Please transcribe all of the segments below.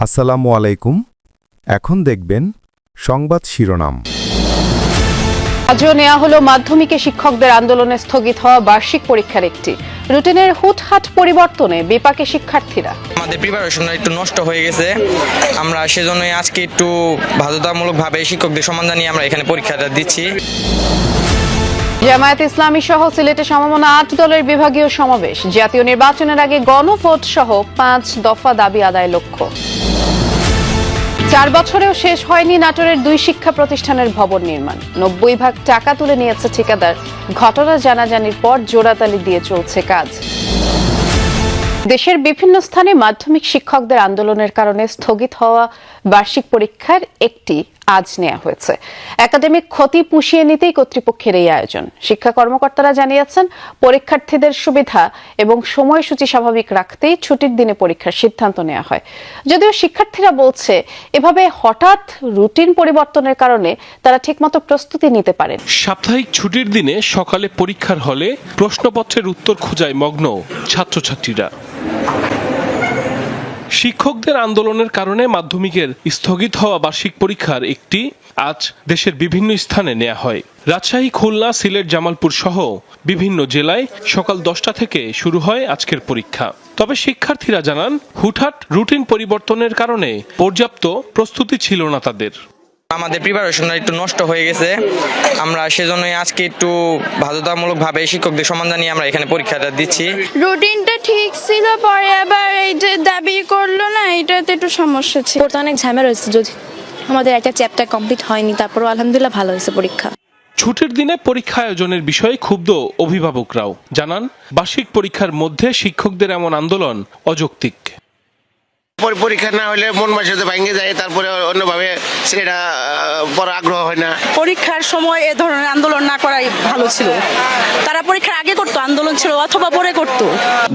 আসসালামু আলাইকুম। এখন দেখবেন সংবাদ শিরোনাম। আজও নেওয়া হলো মাধ্যমিকে শিক্ষকদের আন্দোলনে স্থগিত হওয়া বার্ষিক পরীক্ষার একটি রুটিনের হুটহাট পরিবর্তনে বিপাকে শিক্ষার্থীরা। আমাদের প্রিপারেশনটা একটু নষ্ট হয়ে গেছে, আমরা সেজন্যই আজকে একটু বাধ্যতামূলকভাবে শিক্ষকদের সম্মান জানিয়ে আমরা এখানে পরীক্ষাটা দিচ্ছি। জামায়াত ইসলামী সহ সিলেটে সমমনা ৮ দলের বিভাগীয় সমাবেশ। জাতীয় নির্বাচনের আগে গণভোট সহ ৫ দফা দাবি আদায় লক্ষ্য। ৪ বছরেও শেষ হয়নি নাটোরের ২ শিক্ষা প্রতিষ্ঠানের ভবন নির্মাণ। ৯০ ভাগ টাকা তুলে নিয়েছে ঠিকাদার। ঘটনা জানাজানির পর জোড়াতালি দিয়ে চলছে কাজ। দেশের বিভিন্ন স্থানে মাধ্যমিক শিক্ষকদের আন্দোলনের কারণে স্থগিত হওয়া বার্ষিক পরীক্ষার একটি আজ নেওয়া হয়েছে। একাডেমিক ক্ষতি পুষিয়ে নিতেই কর্তৃপক্ষের এই আয়োজন। শিক্ষা কর্মকর্তারা জানিয়েছেন, পরীক্ষার্থীদের সুবিধা এবং সময়সূচি স্বাভাবিক রাখতেই ছুটির দিনে পরীক্ষার সিদ্ধান্ত নেওয়া হয়। যদিও শিক্ষার্থীরা বলছে, এভাবে হঠাৎ রুটিন পরিবর্তনের কারণে তারা ঠিকমতো প্রস্তুতি নিতে পারেন। সাপ্তাহিক ছুটির দিনে সকালে পরীক্ষার হলে প্রশ্নপত্রের উত্তর খোঁজায় মগ্ন ছাত্রছাত্রীরা। শিক্ষকদের আন্দোলনের কারণে মাধ্যমিকের স্থগিত হওয়া বার্ষিক পরীক্ষার একটি আজ দেশের বিভিন্ন স্থানে নেওয়া হয়। রাজশাহী, খুলনা, সিলেট, জামালপুর সহ বিভিন্ন জেলায় সকাল 10টা থেকে শুরু হয় আজকের পরীক্ষা। তবে শিক্ষার্থীরা জানান, হুটহাট রুটিন পরিবর্তনের কারণে পর্যাপ্ত প্রস্তুতি ছিল না তাদের। আমাদের প্রিপারেশনটা একটু নষ্ট হয়ে গেছে, আমরা সেজন্যই আজকে একটু বাধ্যতামূলকভাবে শিক্ষকদের সম্মান জানিয়ে আমরা এখানে পরীক্ষাটা দিচ্ছি। রুটিনটা ঠিক ছিল, পরে আবার এই যে দাবি করলো না, এটাতে একটু সমস্যা ছিল। পড়তে অনেক ঝামেলা হয়েছে, যদি আমাদের একটা চ্যাপ্টার কমপ্লিট হয়নি, তারপরও আলহামদুলিল্লাহ ভালো হয়েছে পরীক্ষা। ছুটির দিনে পরীক্ষা আয়োজনের বিষয়ে ক্ষুব্ধ অভিভাবকরাও জানান, বার্ষিক পরীক্ষার মধ্যে শিক্ষকদের এমন আন্দোলন অযৌক্তিক। পরীক্ষা না হলে মন মানসিকতা ভেঙে যায়, তারপরে অন্যভাবে সেটা বড় আগ্রহ হয় না। পরীক্ষার সময় এ ধরনের আন্দোলন না করাই ভালো ছিল। তারা পরীক্ষার আগে করতো আন্দোলন ছিল, অথবা পরে করতো।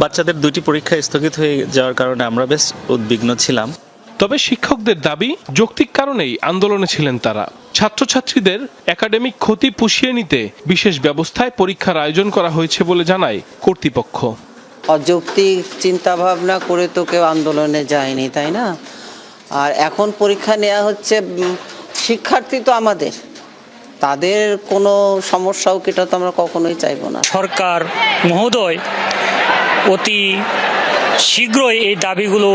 বাচ্চাদের 2টি পরীক্ষা স্থগিত হয়ে যাওয়ার কারণে আমরা বেশ উদ্বিগ্ন ছিলাম। তবে শিক্ষকদের দাবি, যৌক্তিক কারণেই আন্দোলনে ছিলেন তারা। ছাত্রছাত্রীদের একাডেমিক ক্ষতি পুষিয়ে নিতে বিশেষ ব্যবস্থায় পরীক্ষার আয়োজন করা হয়েছে বলে জানায় কর্তৃপক্ষ। অযৌক্তিক চিন্তা ভাবনা করে তো কেউ আন্দোলনে যায়নি, তাই না? আর এখন পরীক্ষা নেওয়া হচ্ছে, শিক্ষার্থী তো আমাদের, তাদের কোনো সমস্যা হোক এটা তো আমরা কখনোই চাইবো না। সরকার মহোদয় অতি শীঘ্রই এই দাবিগুলো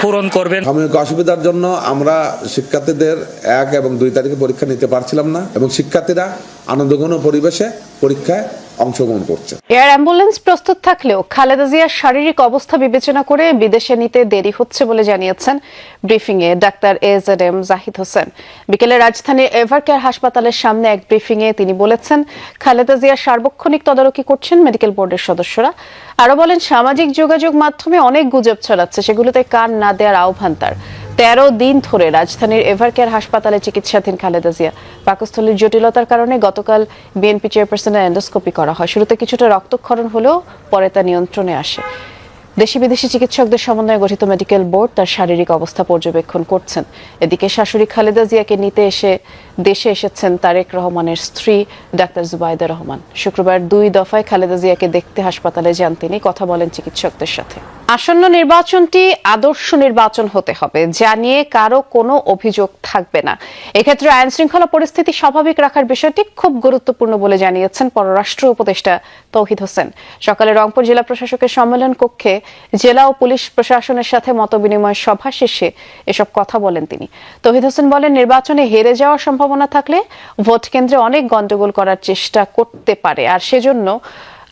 পূরণ করবেন। সাময়িক অসুবিধার জন্য আমরা শিক্ষার্থীদের 1 এবং 2 তারিখে পরীক্ষা নিতে পারছিলাম না, এবং শিক্ষার্থীরা আনন্দঘন পরিবেশে পরীক্ষায় অংশগ্রহণ করছে। এয়ার অ্যাম্বুলেন্স প্রস্তুত থাকলেও খালেদা জিয়ার শারীরিক অবস্থা বিবেচনা করে বিদেশে নিতে দেরি হচ্ছে বলে জানিয়েছেন ব্রিফিংয়ে ডাক্তার AZM জাহিদ হোসেন। বিকেলে রাজধানীর এভারকেয়ার হাসপাতালের সামনে এক ব্রিফিংয়ে তিনি বলেছেন, খালেদা জিয়ার সার্বক্ষণিক তদারকি করছেন মেডিকেল বোর্ডের সদস্যরা। আরো বলেন, সামাজিক যোগাযোগ মাধ্যমে অনেক গুজব ছড়াচ্ছে, সেগুলোতে কান না দেওয়ার আহ্বান তার। 13 দিন ধরে রাজধানীর এভারকেয়ার হাসপাতালে চিকিৎসাধীন খালেদা জিয়া। পাকস্থলীর জটিলতার কারণে গতকাল বিএনপি চেয়ারপারসনের এন্ডোস্কোপি করা হয়। শুরুতে কিছুটা রক্তক্ষরণ হলেও পরে তা নিয়ন্ত্রণে আসে। দেশি বিদেশি চিকিৎসকদের সমন্বয়ে গঠিত মেডিকেল বোর্ড তার শারীরিক অবস্থা পর্যবেক্ষণ করছেন। এদিকে শাশুড়ি খালেদা জিয়াকে নিতে দেশে এসেছেন তারেক রহমানের স্ত্রী ডাক্তার জুবাইদা রহমান। শুক্রবার 2 দফায় খালেদা জিয়াকে দেখতে হাসপাতালে যান তিনি, কথা বলেন চিকিৎসকদের সাথে। আসন্ন নির্বাচনটি আদর্শ নির্বাচন হতে হবে, যা নিয়ে কারো কোনো অভিযোগ থাকবে না। এক্ষেত্রে আইন শৃঙ্খলা পরিস্থিতি স্বাভাবিক রাখার বিষয়টি খুব গুরুত্বপূর্ণ বলে জানিয়েছেন পররাষ্ট্র উপদেষ্টা তৌহিদ হোসেন। সকালে রংপুর জেলা প্রশাসকের সম্মেলন কক্ষে জেলা ও পুলিশ প্রশাসনের সাথে মতবিনিময় সভা শেষে এসব কথা বলেন তিনি। তৌহিদ হোসেন বলেন, নির্বাচনে হেরে যাওয়ার সম্ভাবনা থাকলে ভোট কেন্দ্রে অনেক গন্ডগোল করার চেষ্টা করতে পারে, আর সেজন্য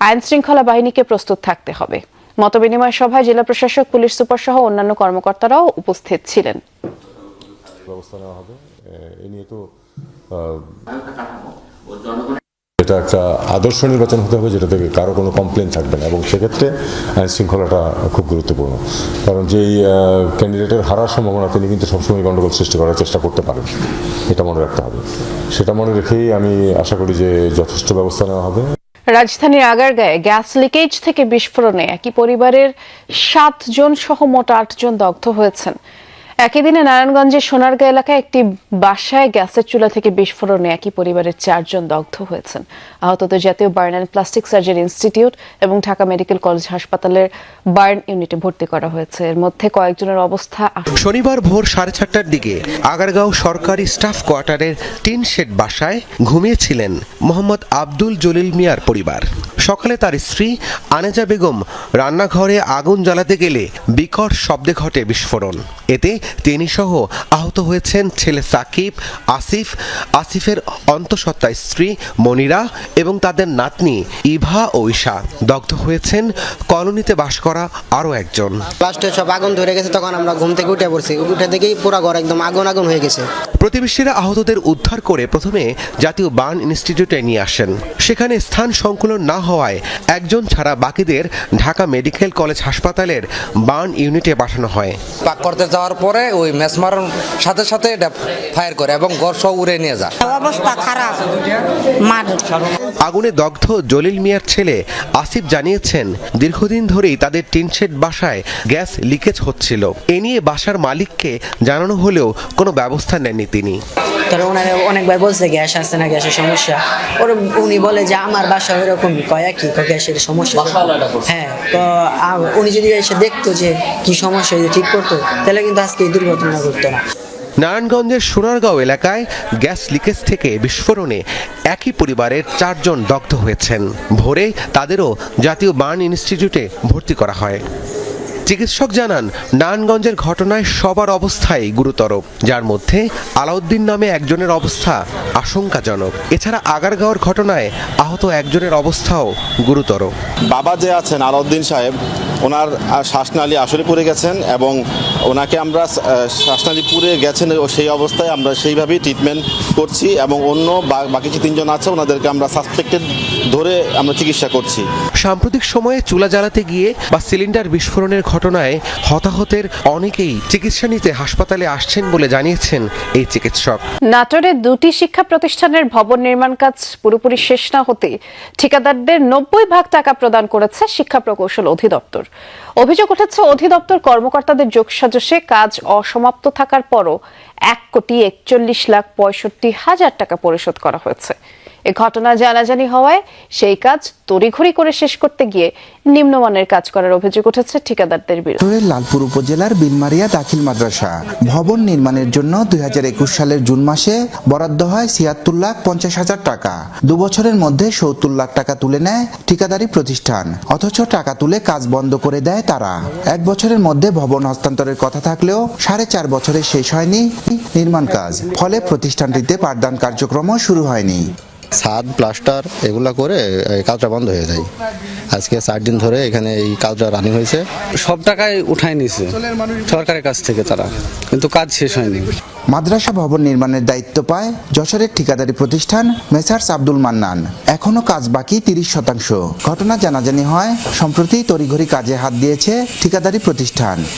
আইন শৃঙ্খলা বাহিনীকে প্রস্তুত থাকতে হবে। মতবিনিময় সভায় জেলা প্রশাসক, পুলিশ সুপার সহ অন্যান্য কর্মকর্তারাও উপস্থিত ছিলেন। এটা একটা আদর্শ নির্বাচন হতে হবে, যেটা থেকে কারো কোনো কমপ্লেন থাকবে না, এবং সেক্ষেত্রে আইন শৃঙ্খলাটা খুব গুরুত্বপূর্ণ। কারণ যেই ক্যান্ডিডেটের হারার সম্ভাবনা, তিনি কিন্তু সবসময় গণ্ডগোল সৃষ্টি করার চেষ্টা করতে পারেন, এটা মনে রাখতে হবে। সেটা মনে রেখেই আমি আশা করি যে যথেষ্ট ব্যবস্থা নেওয়া হবে। রাজধানীর আগারগাঁয়ে গ্যাস লিকেজ থেকে বিস্ফোরণে একই পরিবারের 7 জন সহ মোট 8 জন দগ্ধ হয়েছেন। একই দিনে নারায়ণগঞ্জের সোনারগাঁ এলাকায় একটি বাসায় গ্যাসের চুলা থেকে বিস্ফোরণে একই পরিবারের 4 জন দগ্ধ হয়েছেন। আহতদের জাতীয় burn and plastic surgery institute এবং ঢাকা মেডিকেল কলেজ হাসপাতালের বার্ন ইউনিটে ভর্তি করা হয়েছে। এর মধ্যে কয়েকজনের অবস্থা শনিবার ভোর 4:30টার দিকে আগারগাঁও সরকারি স্টাফ কোয়ার্টারের টিন শেড বাসায় ঘুমিয়েছিলেন মোহাম্মদ আব্দুল জলিল মিয়ার পরিবার। সকালে তার স্ত্রী আনেজা বেগম রান্নাঘরে আগুন জ্বালাতে গেলে বিকট শব্দে ঘটে বিস্ফোরণ। এতে তিনি সহ আহত হয়েছেন ছেলে সাকিব, আসিফের অন্তঃসত্ত্বা স্ত্রী মনিরা এবং তাদের নাতনি ইভা ও ঈশা। দগ্ধ হয়েছেন কলোনিতে বাস করা আরও একজন। লাস্টে সব আগুন ধরে গেছে, তখন আমরা ঘুম থেকে উঠে পড়ছি, উঠে দেখেই পুরো ঘর একদম আগুন হয়ে গেছে। প্রতিবেশীরা আহতদের উদ্ধার করে প্রথমে জাতীয় বার্ন ইনস্টিটিউটে নিয়ে আসেন। সেখানে স্থান সংকুলন না হওয়ায় একজন ছাড়া বাকিদের ঢাকা মেডিকেল কলেজ হাসপাতালের বার্ন ইউনিটে পাঠানো হয়। পাক করতে যাওয়ার পরে ওই মেসমার সাথে সাথে এটা ফায়ার করে এবং ঘর সব উড়ে নিয়ে যায়। অবস্থা খারাপ। আগুনে দগ্ধ জলিল মিয়ার ছেলে আসিফ জানিয়েছেন, দীর্ঘদিন ধরেই তাদের টিনশেড বাসায় গ্যাস লিকেজ হচ্ছিল। এ নিয়ে বাসার মালিককে জানানো হলেও কোনো ব্যবস্থা নেননি তিনি। তারা ওনারা অনেকবার বলছে গ্যাস আসছে না, গ্যাসের সমস্যা। উনি বলে যে আমার বাসা ওইরকম কয় কি গ্যাসের সমস্যা। হ্যাঁ, তো উনি যদি এসে দেখতো যে কি সমস্যা ঠিক করতো, তাহলে কিন্তু আজকে এই দুর্ঘটনা ঘটতো না। নারায়ণগঞ্জের সোনারগাঁও এলাকায় গ্যাস লিকেজ থেকে বিস্ফোরণে একই পরিবারের 4 জন দগ্ধ হয়েছেন। ভোরে তাদেরও জাতীয় বার্ন ইনস্টিটিউটে ভর্তি করা হয়। চিকিৎসক জানান, নারায়ণগঞ্জের ঘটনায় সবার অবস্থাই গুরুতর, যার মধ্যে আলাউদ্দিন নামে একজনের অবস্থা আশঙ্কাজনক। এছাড়া আগারগাঁওর ঘটনায় আহত একজনের অবস্থাও গুরুতর। বাবা যে আছেন আলাউদ্দিন সাহেব, ওনার শ্বাসনালী আসলে পুড়ে গেছেন এবং ওনাকে আমরা শ্বাসনালী পুড়ে গেছেন সেই অবস্থায় আমরা সেইভাবেই ট্রিটমেন্ট করছি এবং অন্য বাকি যে 3 জন আছে ওনাদেরকে আমরা সাসপেক্টেড ধরে আমরা চিকিৎসা করছি। সাম্প্রতিক সময়ে চুলা জ্বালাতে গিয়ে বা সিলিন্ডার বিস্ফোরণের ঘটনায় হতাহতের অনেকেই চিকিৎসা নিতে হাসপাতালে আসছেন বলে জানিয়েছেন এই চিকিৎসক। নাটোরে 2টি শিক্ষা প্রতিষ্ঠানের ভবন নির্মাণ কাজ পুরোপুরি শেষ না হতে ঠিকাদারদের 90% টাকা প্রদান করেছে শিক্ষা প্রকৌশল অধিদপ্তর। অভিযোগ উঠেছে, অধিদপ্তর কর্মকর্তাদের যোগসাজশে কাজ অসমাপ্ত থাকার পরও 1,41,65,000 টাকা পরিশোধ করা হয়েছে। এ ঘটনা জানাজানি হওয়ায় সেই কাজ তড়িঘড়ি করে শেষ করতে গিয়ে নিম্নমানের কাজ করার অভিযোগ উঠেছে ঠিকাদারদের বিরুদ্ধে। লালপুর উপজেলার বিলমারিয়া দাখিল মাদ্রাসা ভবন নির্মাণের জন্য 2021 সালের জুন মাসে বরাদ্দ হয় 76,50,000 টাকা। 2 বছরের মধ্যে 70 লাখ টাকা তুলে নেয় ঠিকাদারি প্রতিষ্ঠান, অথচ টাকা তুলে কাজ বন্ধ করে দেয় তারা। 1 বছরের মধ্যে ভবন হস্তান্তরের কথা থাকলেও 4.5 বছরে শেষ হয়নি নির্মাণ কাজ, ফলে প্রতিষ্ঠানটিতে পাঠদান কার্যক্রমও শুরু হয়নি। ছাদ প্লাস্টার এগুলা করে কাজটা বন্ধ হয়ে যায়। আজকে 4 দিন ধরে এখানে এই কাজটা রানিং হয়েছে। সব টাকায় উঠায় নিয়েছে সরকারের কাছ থেকে তারা, কিন্তু কাজ শেষ হয়নি। মাদ্রাসা ভবন নির্মাণের দায়িত্ব পায় যশোরের ঠিকাদারি প্রতিষ্ঠান মেসার্স আব্দুল মান্নান। এখনো কাজ বাকি 30%। ঘটনা জানাজানি হয় সম্প্রতি তড়িঘড়ি কাজে হাত দিয়েছে ঠিকাদারি প্রতিষ্ঠান।